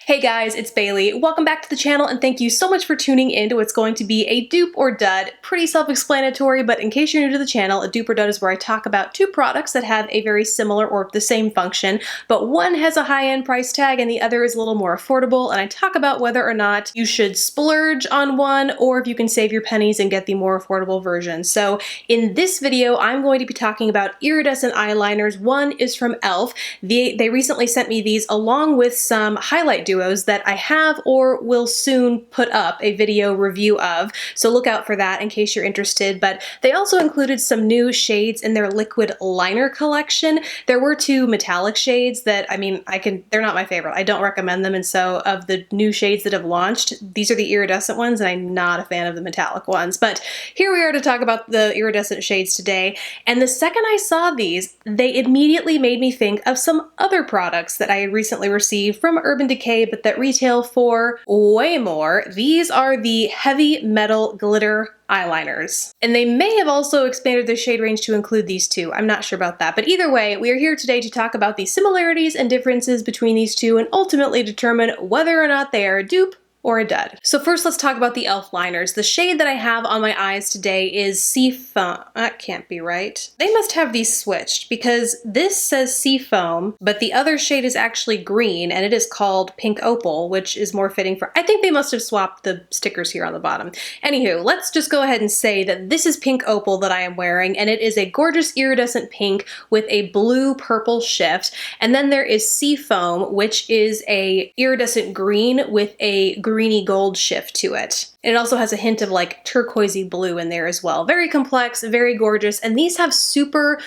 Hey guys, it's Bailey. Welcome back to the channel and thank you so much for tuning in to what's going to be a dupe or dud. Pretty self-explanatory, but in case you're new to the channel, a dupe or dud is where I talk about two products that have a very similar or the same function, but one has a high-end price tag and the other is a little more affordable, and I talk about whether or not you should splurge on one or if you can save your pennies and get the more affordable version. So in this video, I'm going to be talking about iridescent eyeliners. One is from ELF. They recently sent me these along with some highlight duos that I have or will soon put up a video review of, so look out for that in case you're interested. But they also included some new shades in their liquid liner collection. There were two metallic shades that, they're not my favorite. I don't recommend them, and so of the new shades that have launched, these are the iridescent ones, and I'm not a fan of the metallic ones. But here we are to talk about the iridescent shades today, and the second I saw these, they immediately made me think of some other products that I had recently received from Urban Decay, but that retail for way more. These are the heavy metal glitter eyeliners. And they may have also expanded their shade range to include these two. I'm not sure about that. But either way, we are here today to talk about the similarities and differences between these two and ultimately determine whether or not they are a dupe or a dud. So first, let's talk about the ELF liners. The shade that I have on my eyes today is Seafoam. That can't be right. They must have these switched because this says Seafoam, but the other shade is actually green and it is called Pink Opal, which is more fitting for, I think they must have swapped the stickers here on the bottom. Anywho, let's just go ahead and say that this is Pink Opal that I am wearing, and it is a gorgeous iridescent pink with a blue purple shift. And then there is Seafoam, which is a iridescent green with a greeny gold shift to it. It also has a hint of like turquoisey blue in there as well. Very complex, very gorgeous, and these have super,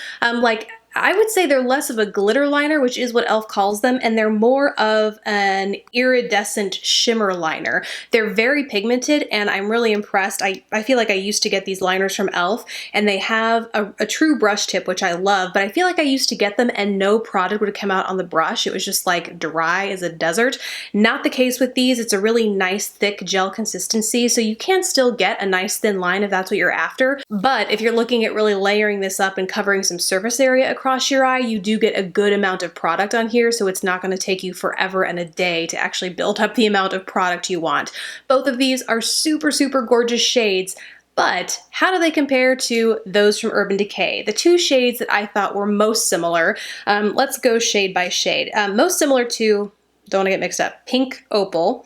I would say they're less of a glitter liner, which is what ELF calls them, and they're more of an iridescent shimmer liner. They're very pigmented, and I'm really impressed. I feel like I used to get these liners from ELF, and they have a true brush tip, which I love, but I feel like I used to get them and no product would come out on the brush. It was just like dry as a desert. Not the case with these. It's a really nice, thick gel consistency, so you can still get a nice thin line if that's what you're after, but if you're looking at really layering this up and covering some surface area across your eye, you do get a good amount of product on here, so it's not going to take you forever and a day to actually build up the amount of product you want. Both of these are super, super gorgeous shades, but how do they compare to those from Urban Decay? The two shades that I thought were most similar, let's go shade by shade. Most similar to, don't want to get mixed up, Pink Opal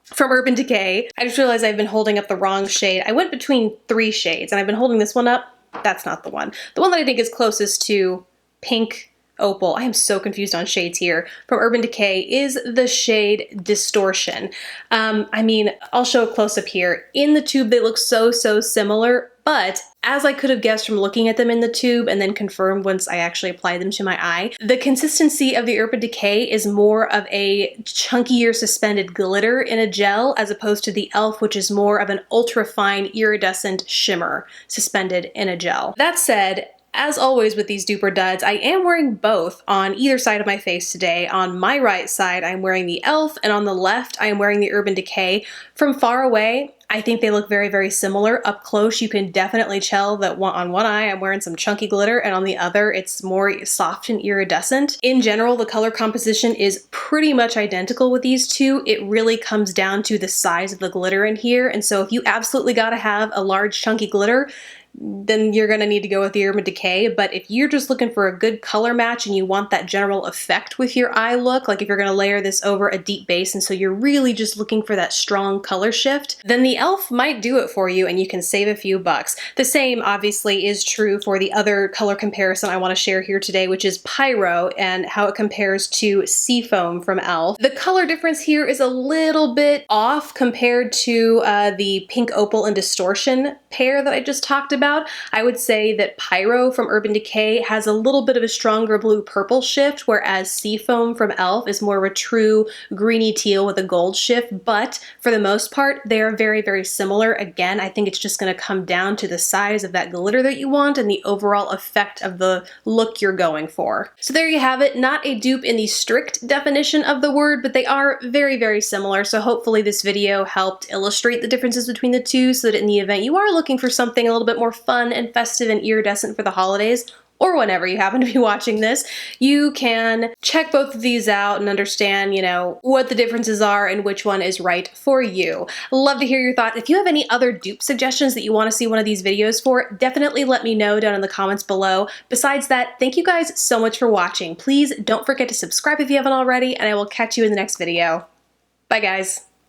from Urban Decay. I just realized I've been holding up the wrong shade. I went between three shades, and I've been holding this one up. That's not the one. The one that I think is closest to Pink Opal, I am so confused on shades here, from Urban Decay is the shade Distortion. I'll show a close-up here. In the tube, they look so similar, but as I could have guessed from looking at them in the tube and then confirmed once I actually applied them to my eye, the consistency of the Urban Decay is more of a chunkier suspended glitter in a gel as opposed to the ELF, which is more of an ultra-fine iridescent shimmer suspended in a gel. That said, as always with these dupe or duds, I am wearing both on either side of my face today. On my right side, I'm wearing the ELF, and on the left, I am wearing the Urban Decay. From far away, I think they look very, very similar. Up close, you can definitely tell that on one eye, I'm wearing some chunky glitter, and on the other, it's more soft and iridescent. In general, the color composition is pretty much identical with these two. It really comes down to the size of the glitter in here, and so if you absolutely gotta have a large chunky glitter, then you're gonna need to go with the Urban Decay. But if you're just looking for a good color match and you want that general effect with your eye look, like if you're gonna layer this over a deep base and so you're really just looking for that strong color shift, then the ELF might do it for you and you can save a few bucks. The same obviously is true for the other color comparison I wanna share here today, which is Pyro and how it compares to Seafoam from ELF. The color difference here is a little bit off compared to the Pink Opal and Distortion pair that I just talked about. I would say that Pyro from Urban Decay has a little bit of a stronger blue-purple shift, whereas Seafoam from ELF is more of a true greeny teal with a gold shift, but for the most part, they are very, very similar. Again, I think it's just going to come down to the size of that glitter that you want and the overall effect of the look you're going for. So there you have it. Not a dupe in the strict definition of the word, but they are very, very similar, so hopefully this video helped illustrate the differences between the two so that in the event you are looking for something a little bit more fun and festive and iridescent for the holidays, or whenever you happen to be watching this, you can check both of these out and understand, you know, what the differences are and which one is right for you. Love to hear your thoughts. If you have any other dupe suggestions that you want to see one of these videos for, definitely let me know down in the comments below. Besides that, thank you guys so much for watching. Please don't forget to subscribe if you haven't already, and I will catch you in the next video. Bye guys.